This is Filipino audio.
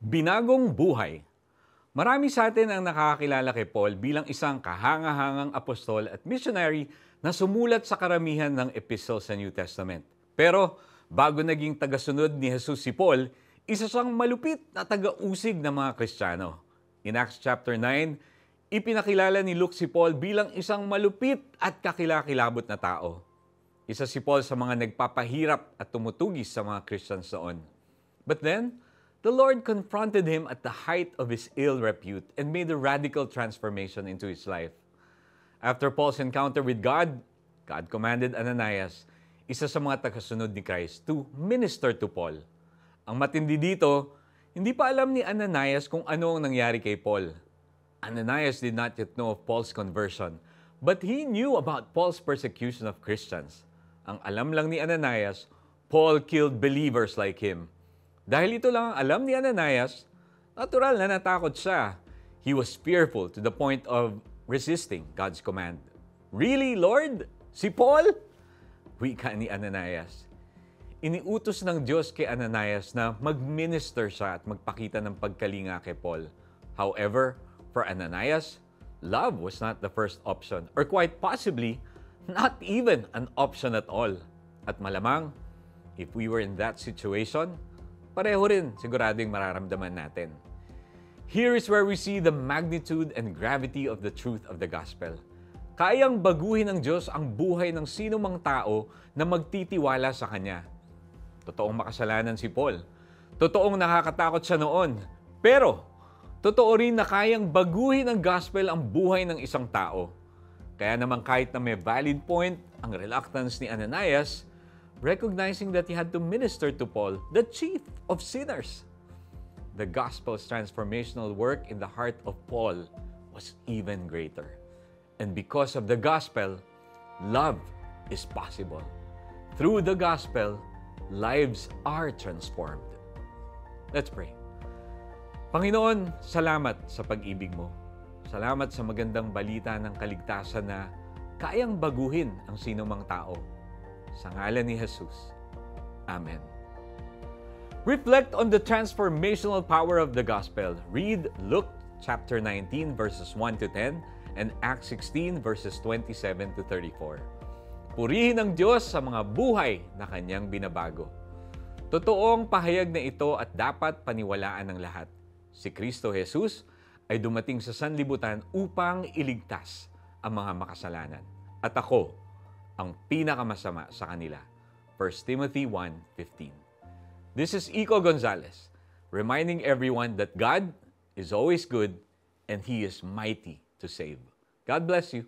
Binagong buhay. Marami sa atin ang nakakakilala kay Paul bilang isang kahangahangang apostol at missionary na sumulat sa karamihan ng epistles sa New Testament. Pero bago naging tagasunod ni Jesus si Paul, isa siyang malupit na taga-usig ng mga Kristiyano. In Acts chapter 9, ipinakilala ni Luke si Paul bilang isang malupit at kakilakilabot na tao. Isa si Paul sa mga nagpapahirap at tumutugis sa mga Christians noon. But then, the Lord confronted him at the height of his ill repute and made a radical transformation into his life. After Paul's encounter with God, God commanded Ananias, isa sa mga tagasunod ni Christ, to minister to Paul. Ang matindi dito, hindi pa alam ni Ananias kung ano ang nangyari kay Paul. Ananias did not yet know of Paul's conversion, but he knew about Paul's persecution of Christians. Ang alam lang ni Ananias, Paul killed believers like him. Dahil ito lang ang alam ni Ananias, natural na natakot siya. He was fearful to the point of resisting God's command. Really, Lord? Si Paul? Wika ni Ananias. Iniutos ng Diyos kay Ananias na mag-minister siya at magpakita ng pagkalinga kay Paul. However, for Ananias, love was not the first option, or quite possibly, not even an option at all. At malamang, if we were in that situation, pareho rin siguradong mararamdaman natin. Here is where we see the magnitude and gravity of the truth of the gospel. Kayang baguhin ng Diyos ang buhay ng sino mang tao na magtitiwala sa Kanya. Totoong makasalanan si Paul. Totoong nakakatakot siya noon. Pero, totoo rin na kayang baguhin ng gospel ang buhay ng isang tao. Kaya naman kahit na may valid point ang reluctance ni Ananias, recognizing that he had to minister to Paul, the chief of sinners. The gospel's transformational work in the heart of Paul was even greater. And because of the gospel, love is possible. Through the gospel, lives are transformed. Let's pray. Panginoon, salamat sa pag-ibig mo. Salamat sa magandang balita ng kaligtasan na kayang baguhin ang sinumang tao. Sa ngalan ni Jesus. Amen. Reflect on the transformational power of the gospel. Read Luke chapter 19 verses 1 to 10 and Acts 16 verses 27 to 34. Purihin ang Diyos sa mga buhay na Kanyang binabago. Totoong pahayag na ito at dapat paniwalaan ng lahat. Si Kristo Jesus ay dumating sa sanlibutan upang iligtas ang mga makasalanan. At ako, ang pinakamasama sa kanila. 1 Timothy 1:15. This is Iko Gonzalez, reminding everyone that God is always good and He is mighty to save. God bless you.